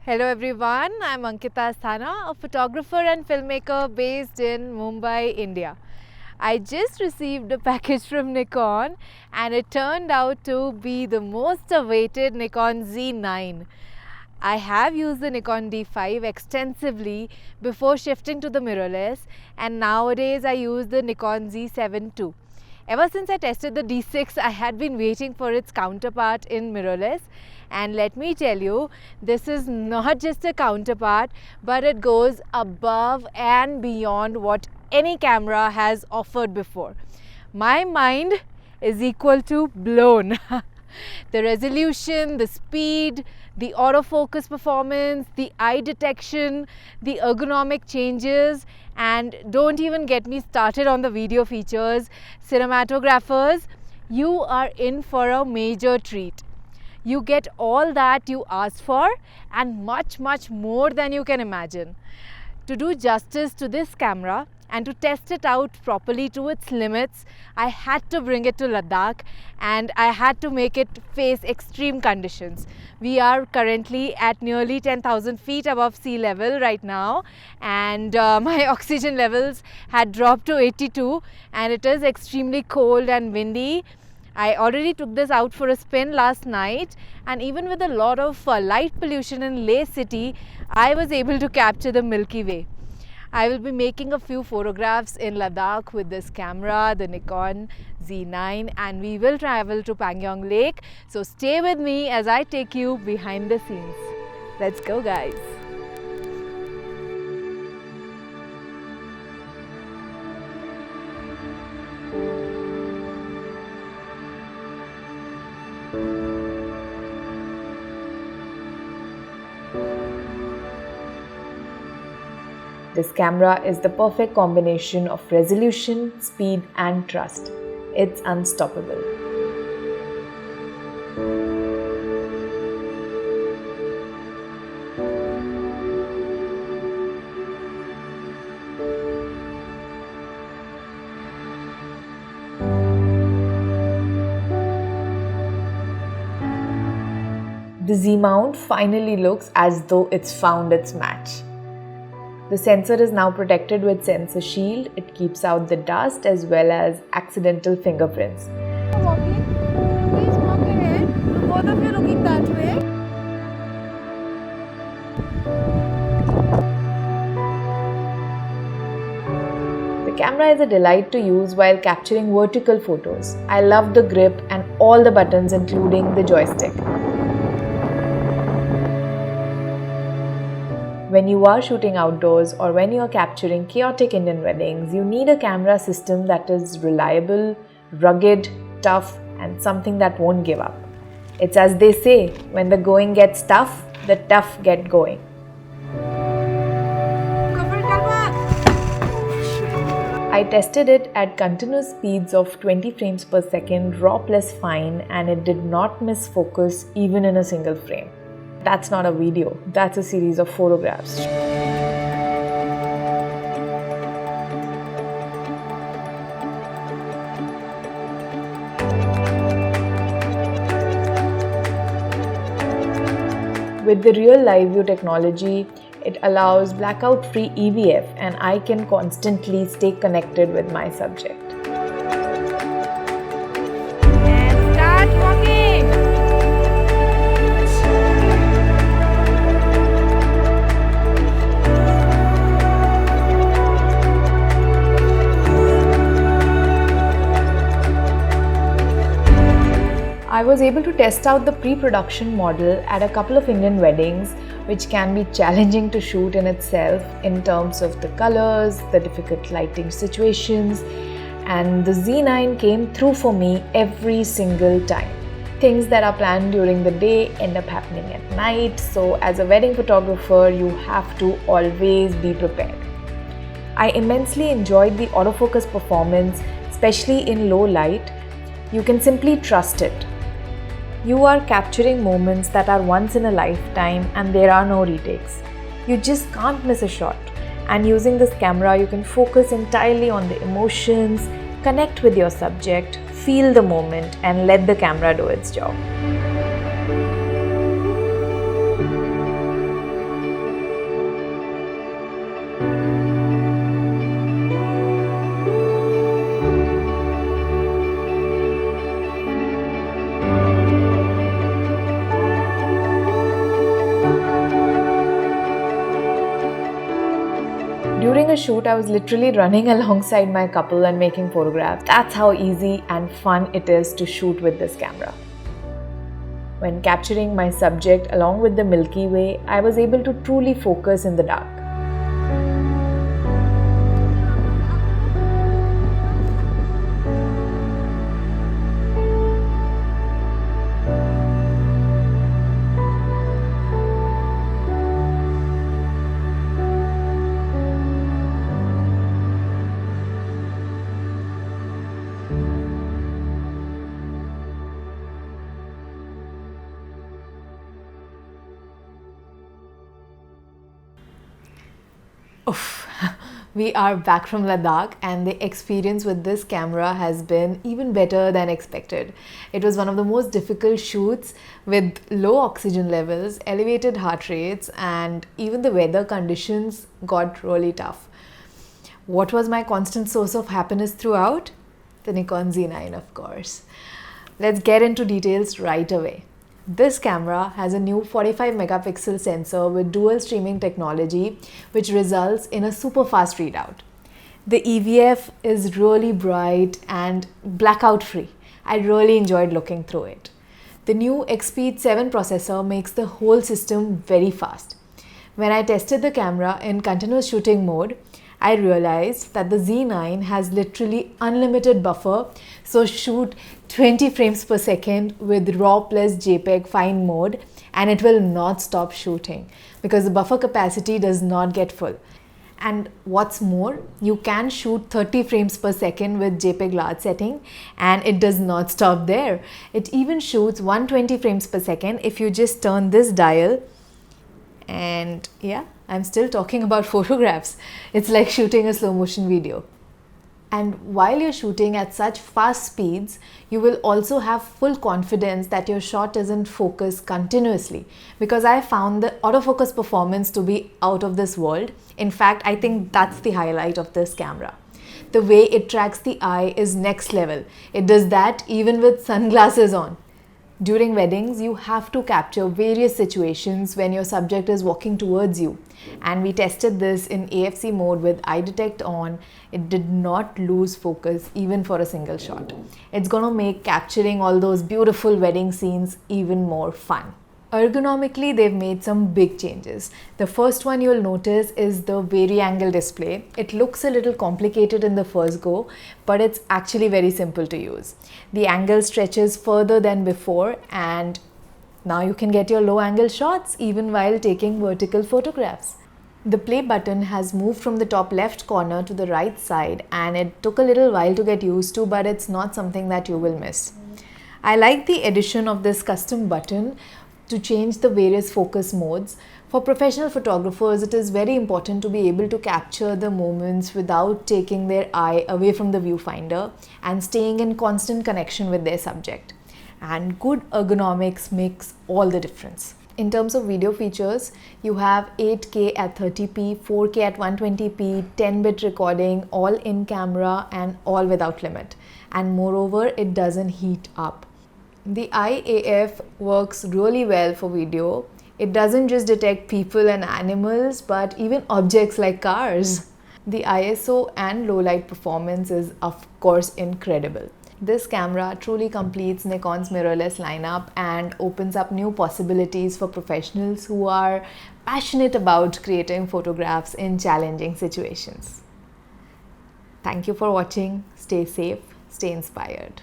Hello everyone, I'm Ankita Asthana, a photographer and filmmaker based in Mumbai, India. I just received a package from Nikon and it turned out to be the most awaited Nikon Z9. I have used the Nikon D5 extensively before shifting to the mirrorless, and nowadays I use the Nikon Z7 too. Ever since I tested the D6, I had been waiting for its counterpart in mirrorless, and let me tell you, this is not just a counterpart, but it goes above and beyond what any camera has offered before. My mind is equal to blown. The resolution, the speed, the autofocus performance, the eye detection, the ergonomic changes, and don't even get me started on the video features. Cinematographers, you are in for a major treat. You get all that you asked for and much more than you can imagine. To do justice to this camera and to test it out properly to its limits, I had to bring it to Ladakh and I had to make it face extreme conditions. We are currently at nearly 10,000 feet above sea level right now, and my oxygen levels had dropped to 82 and it is extremely cold and windy. I already took this out for a spin last night, and even with a lot of light pollution in Leh city, I was able to capture the Milky Way. I will be making a few photographs in Ladakh with this camera, the Nikon Z9, and we will travel to Pangyong Lake. So stay with me as I take you behind the scenes. Let's go, guys. This camera is the perfect combination of resolution, speed and trust. It's unstoppable. The Z-mount finally looks as though it's found its match. The sensor is now protected with sensor shield. It keeps out the dust as well as accidental fingerprints. Walking, please walk ahead. Both of you looking that way. The camera is a delight to use while capturing vertical photos. I love the grip and all the buttons including the joystick. When you are shooting outdoors or when you are capturing chaotic Indian weddings, you need a camera system that is reliable, rugged, tough, and something that won't give up. It's as they say, when the going gets tough, the tough get going. I tested it at continuous speeds of 20 frames per second, raw plus fine, and it did not miss focus even in a single frame. That's not a video, that's a series of photographs. With the real live view technology, it allows blackout-free EVF and I can constantly stay connected with my subject. And start walking. I was able to test out the pre-production model at a couple of Indian weddings, which can be challenging to shoot in itself in terms of the colors, the difficult lighting situations, and the Z9 came through for me every single time. Things that are planned during the day end up happening at night, so as a wedding photographer, you have to always be prepared. I immensely enjoyed the autofocus performance, especially in low light. You can simply trust it. You are capturing moments that are once in a lifetime and there are no retakes. You just can't miss a shot. And using this camera, you can focus entirely on the emotions, connect with your subject, feel the moment and let the camera do its job. During a shoot, I was literally running alongside my couple and making photographs. That's how easy and fun it is to shoot with this camera. When capturing my subject along with the Milky Way, I was able to truly focus in the dark. Oof. We are back from Ladakh and the experience with this camera has been even better than expected. It was one of the most difficult shoots with low oxygen levels, elevated heart rates, and even the weather conditions got really tough. What was my constant source of happiness throughout? The Nikon Z9, of course. Let's get into details right away. This camera has a new 45 megapixel sensor with dual streaming technology, which results in a super fast readout. The EVF is really bright and blackout free. I really enjoyed looking through it. The new Xpeed 7 processor makes the whole system very fast. When I tested the camera in continuous shooting mode, I realized that the Z9 has literally unlimited buffer, so shoot 20 frames per second with RAW plus JPEG fine mode and it will not stop shooting because the buffer capacity does not get full. And what's more, you can shoot 30 frames per second with JPEG large setting and it does not stop there. It even shoots 120 frames per second if you just turn this dial. And yeah, I'm still talking about photographs. It's like shooting a slow motion video. And while you're shooting at such fast speeds, you will also have full confidence that your shot doesn't focus continuously, because I found the autofocus performance to be out of this world. In fact, I think that's the highlight of this camera. The way it tracks the eye is next level. It does that even with sunglasses on. During weddings, you have to capture various situations when your subject is walking towards you. And we tested this in AFC mode with eye detect on. It did not lose focus even for a single shot. It's gonna make capturing all those beautiful wedding scenes even more fun. Ergonomically, they've made some big changes. The first one you'll notice is the vari-angle display. It looks a little complicated in the first go, but it's actually very simple to use. The angle stretches further than before, and now you can get your low angle shots even while taking vertical photographs. The play button has moved from the top left corner to the right side, and it took a little while to get used to, but it's not something that you will miss. I like the addition of this custom button to change the various focus modes. For professional photographers, it is very important to be able to capture the moments without taking their eye away from the viewfinder and staying in constant connection with their subject. And good ergonomics makes all the difference. In terms of video features, you have 8K at 30p, 4K at 120p, 10-bit recording, all in camera and all without limit. And moreover, it doesn't heat up. The IAF works really well for video. It doesn't just detect people and animals, but even objects like cars. The ISO and low light performance is of course incredible. This camera truly completes Nikon's mirrorless lineup and opens up new possibilities for professionals who are passionate about creating photographs in challenging situations. Thank you for watching. Stay safe, stay inspired.